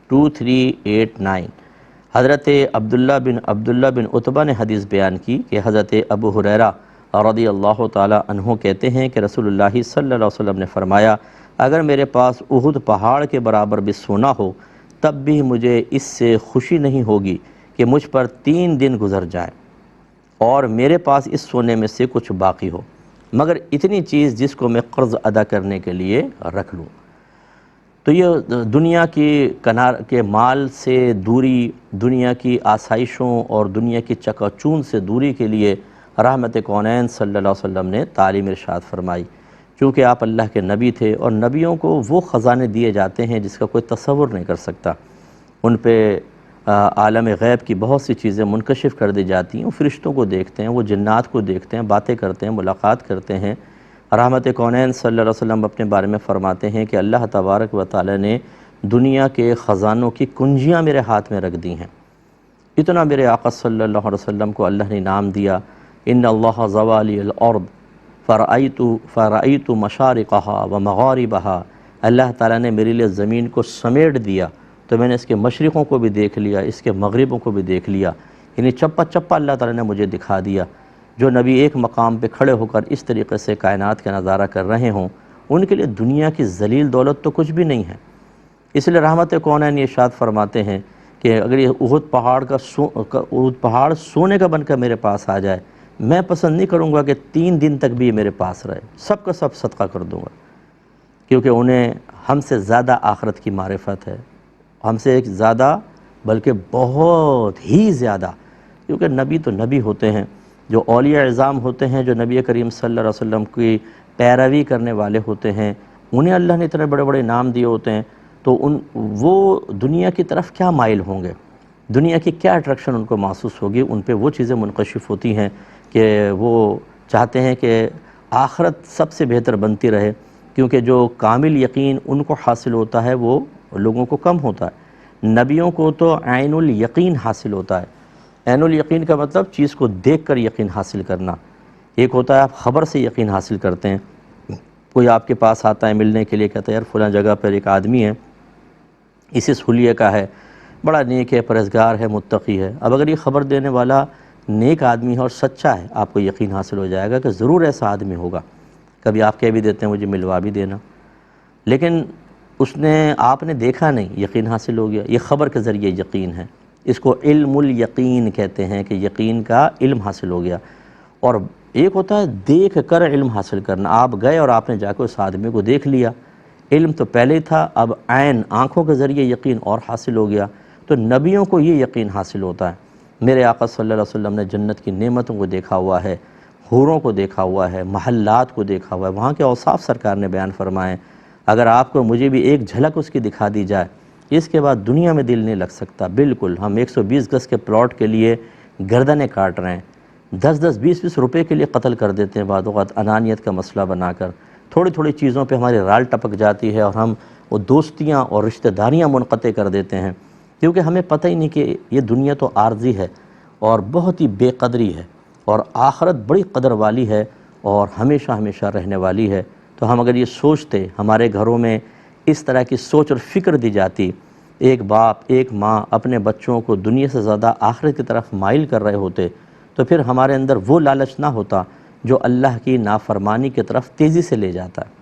2389۔ حضرت عبداللہ بن عتبہ نے حدیث بیان کی کہ حضرت ابو ہریرہ رضی اللہ تعالی عنہ کہتے ہیں کہ رسول اللہ صلی اللہ علیہ وسلم نے فرمایا، اگر میرے پاس احد پہاڑ کے برابر بھی سونا ہو تب بھی مجھے اس سے خوشی نہیں ہوگی کہ مجھ پر 3 دن گزر جائے اور میرے پاس اس سونے میں سے کچھ باقی ہو، مگر اتنی چیز جس کو میں قرض ادا کرنے کے لیے رکھ لوں۔ تو یہ دنیا کے مال سے دوری، دنیا کی آسائشوں اور دنیا کی چکا چون سے دوری کے لیے رحمت کونین صلی اللہ علیہ وسلم نے تعلیم ارشاد فرمائی، چونکہ آپ اللہ کے نبی تھے اور نبیوں کو وہ خزانے دیے جاتے ہیں جس کا کوئی تصور نہیں کر سکتا۔ ان پہ عالم غیب کی بہت سی چیزیں منکشف کر دی جاتی ہیں، وہ فرشتوں کو دیکھتے ہیں، وہ جنات کو دیکھتے ہیں، باتیں کرتے ہیں، ملاقات کرتے ہیں۔ رحمت کونین صلی اللہ علیہ وسلم اپنے بارے میں فرماتے ہیں کہ اللہ تبارک و تعالی نے دنیا کے خزانوں کی کنجیاں میرے ہاتھ میں رکھ دی ہیں۔ اتنا میرے آقا صلی اللہ علیہ وسلم کو اللہ نے انعام دیا، ان اللہ زوالی الارض فرأیت مشارقہا و مغاربہا، اللہ تعالیٰ نے میرے لیے زمین کو سمیٹ دیا تو میں نے اس کے مشرقوں کو بھی دیکھ لیا، اس کے مغربوں کو بھی دیکھ لیا، یعنی چپا چپا اللہ تعالیٰ نے مجھے دکھا دیا۔ جو نبی ایک مقام پہ کھڑے ہو کر اس طریقے سے کائنات کا نظارہ کر رہے ہوں، ان کے لیے دنیا کی ذلیل دولت تو کچھ بھی نہیں ہے۔ اس لیے رحمت کونین ارشاد فرماتے ہیں کہ اگر یہ احد پہاڑ سونے کا بن کر میرے پاس آ جائے، میں پسند نہیں کروں گا کہ 3 دن تک بھی یہ میرے پاس رہے، سب کا سب صدقہ کر دوں گا، کیونکہ انہیں ہم سے زیادہ آخرت کی معرفت ہے، ہم سے ایک زیادہ بلکہ بہت ہی زیادہ، کیونکہ نبی تو نبی ہوتے ہیں، جو اولیاء اعظام ہوتے ہیں، جو نبی کریم صلی اللہ علیہ وسلم کی پیروی کرنے والے ہوتے ہیں، انہیں اللہ نے اتنے بڑے بڑے نام دیے ہوتے ہیں، تو وہ دنیا کی طرف کیا مائل ہوں گے، دنیا کی کیا اٹریکشن ان کو محسوس ہوگی، ان پہ وہ چیزیں منکشف ہوتی ہیں کہ وہ چاہتے ہیں کہ آخرت سب سے بہتر بنتی رہے، کیونکہ جو کامل یقین ان کو حاصل ہوتا ہے وہ لوگوں کو کم ہوتا ہے۔ نبیوں کو تو عین الیقین حاصل ہوتا ہے۔ عین الیقین کا مطلب چیز کو دیکھ کر یقین حاصل کرنا۔ ایک ہوتا ہے آپ خبر سے یقین حاصل کرتے ہیں، کوئی آپ کے پاس آتا ہے ملنے کے لیے، کہتا ہے یار فلاں جگہ پر ایک آدمی ہے، اسی حلیے کا ہے، بڑا نیک ہے، پرہیزگار ہے، متقی ہے۔ اب اگر یہ خبر دینے والا نیک آدمی ہے اور سچا ہے، آپ کو یقین حاصل ہو جائے گا کہ ضرور ایسا آدمی ہوگا۔ کبھی آپ کہہ بھی دیتے ہیں مجھے ملوا بھی دینا، لیکن آپ نے دیکھا نہیں، یقین حاصل ہو گیا۔ یہ خبر کے ذریعے یقین ہے، اس کو علم الیقین کہتے ہیں کہ یقین کا علم حاصل ہو گیا۔ اور ایک ہوتا ہے دیکھ کر علم حاصل کرنا، آپ گئے اور آپ نے جا کے اس آدمی کو دیکھ لیا، علم تو پہلے ہی تھا، اب عین آنکھوں کے ذریعے یقین اور حاصل ہو گیا۔ تو نبیوں کو یہ یقین حاصل ہوتا ہے۔ میرے آقا صلی اللہ علیہ وسلم نے جنت کی نعمتوں کو دیکھا ہوا ہے، حوروں کو دیکھا ہوا ہے، محلات کو دیکھا ہوا ہے، وہاں کے اوصاف سرکار نے بیان فرمائے۔ اگر آپ کو مجھے بھی ایک جھلک اس کی دکھا دی جائے، اس کے بعد دنیا میں دل نہیں لگ سکتا۔ بالکل ہم 120 گز کے پلاٹ کے لیے گردنیں کاٹ رہے ہیں، 10-10 20-20 روپے کے لیے قتل کر دیتے ہیں، بعض اوقات انانیت کا مسئلہ بنا کر۔ تھوڑی تھوڑی چیزوں پہ ہماری رال ٹپک جاتی ہے اور ہم وہ دوستیاں اور رشتہ داریاں منقطع کر دیتے ہیں، کیونکہ ہمیں پتہ ہی نہیں کہ یہ دنیا تو عارضی ہے اور بہت ہی بے قدری ہے، اور آخرت بڑی قدر والی ہے اور ہمیشہ ہمیشہ رہنے والی ہے۔ تو ہم اگر یہ سوچتے، ہمارے گھروں میں اس طرح کی سوچ اور فکر دی جاتی، ایک باپ ایک ماں اپنے بچوں کو دنیا سے زیادہ آخرت کی طرف مائل کر رہے ہوتے، تو پھر ہمارے اندر وہ لالچ نہ ہوتا جو اللہ کی نافرمانی کی طرف تیزی سے لے جاتا ہے۔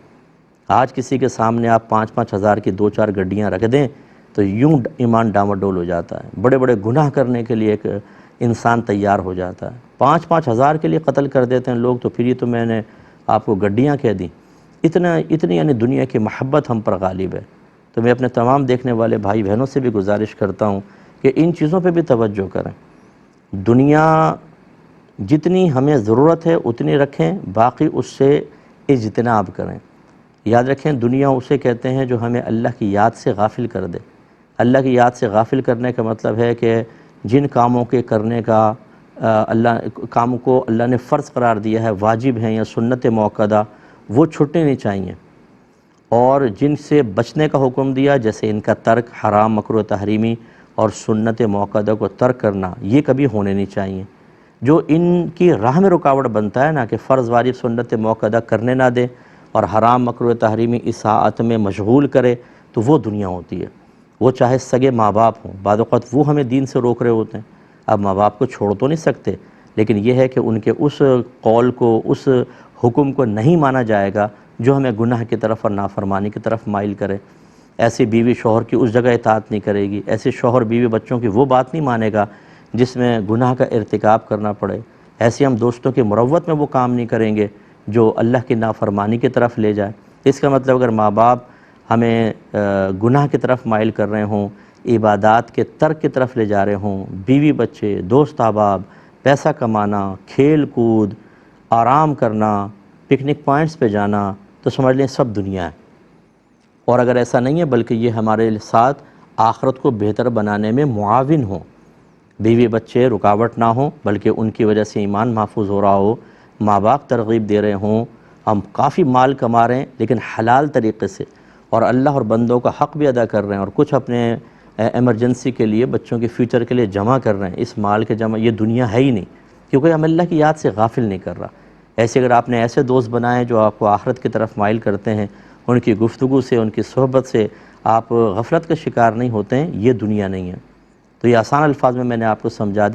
آج کسی کے سامنے آپ 5-5 ہزار کی 2-4 گڈیاں رکھ دیں تو یوں ایمان ڈاواڈول ہو جاتا ہے، بڑے بڑے گناہ کرنے کے لیے ایک انسان تیار ہو جاتا ہے۔ 5-5 ہزار کے لیے قتل کر دیتے ہیں لوگ، تو پھر یہ تو میں نے آپ کو گڈیاں کہہ دیں۔ اتنی یعنی دنیا کی محبت ہم پر غالب ہے۔ تو میں اپنے تمام دیکھنے والے بھائی بہنوں سے بھی گزارش کرتا ہوں کہ ان چیزوں پہ بھی توجہ کریں۔ دنیا جتنی ہمیں ضرورت ہے اتنی رکھیں، باقی اس سے اجتناب کریں۔ یاد رکھیں دنیا اسے کہتے ہیں جو ہمیں اللہ کی یاد سے غافل کر دے۔ اللہ کی یاد سے غافل کرنے کا مطلب ہے کہ جن کاموں کے کرنے کا کاموں کو اللہ نے فرض قرار دیا ہے، واجب ہیں یا سنت موقدہ، وہ چھٹنے نہیں چاہیے، اور جن سے بچنے کا حکم دیا جیسے ان کا ترک، حرام مکروہ تحریمی اور سنت موقدہ کو ترک کرنا، یہ کبھی ہونے نہیں چاہیے۔ جو ان کی راہ میں رکاوٹ بنتا ہے نا کہ فرض واجب سنت موقدہ کرنے نہ دے اور حرام مکروہ تحریمی اطاعت میں مشغول کرے، تو وہ دنیا ہوتی ہے۔ وہ چاہے سگے ماں باپ ہوں، بعض اوقات وہ ہمیں دین سے روک رہے ہوتے ہیں۔ اب ماں باپ کو چھوڑ تو نہیں سکتے، لیکن یہ ہے کہ ان کے اس قول کو، اس حکم کو نہیں مانا جائے گا جو ہمیں گناہ کی طرف اور نافرمانی کی طرف مائل کرے۔ ایسی بیوی شوہر کی اس جگہ اطاعت نہیں کرے گی، ایسے شوہر بیوی بچوں کی وہ بات نہیں مانے گا جس میں گناہ کا ارتکاب کرنا پڑے، ایسے ہم دوستوں کی مروت میں وہ کام نہیں کریں گے جو اللہ کی نافرمانی کی طرف لے جائے۔ اس کا مطلب اگر ماں باپ ہمیں گناہ کی طرف مائل کر رہے ہوں، عبادات کے ترک کی طرف لے جا رہے ہوں، بیوی بچے، دوست احباب، پیسہ کمانا، کھیل کود، آرام کرنا، پکنک پوائنٹس پہ جانا، تو سمجھ لیں سب دنیا ہے۔ اور اگر ایسا نہیں ہے بلکہ یہ ہمارے ساتھ آخرت کو بہتر بنانے میں معاون ہوں، بیوی بچے رکاوٹ نہ ہوں بلکہ ان کی وجہ سے ایمان محفوظ ہو رہا ہو، ماں باپ ترغیب دے رہے ہوں، ہم کافی مال کما رہے ہیں لیکن حلال طریقے سے، اور اللہ اور بندوں کا حق بھی ادا کر رہے ہیں، اور کچھ اپنے ایمرجنسی کے لیے، بچوں کے فیوچر کے لیے جمع کر رہے ہیں۔ اس مال کے جمع، یہ دنیا ہے ہی نہیں، کیونکہ ہم اللہ کی یاد سے غافل نہیں کر رہا۔ ایسے اگر آپ نے ایسے دوست بنائے جو آپ کو آخرت کی طرف مائل کرتے ہیں، ان کی گفتگو سے، ان کی صحبت سے آپ غفلت کا شکار نہیں ہوتے ہیں، یہ دنیا نہیں ہے۔ تو یہ آسان الفاظ میں نے آپ کو سمجھا دیا۔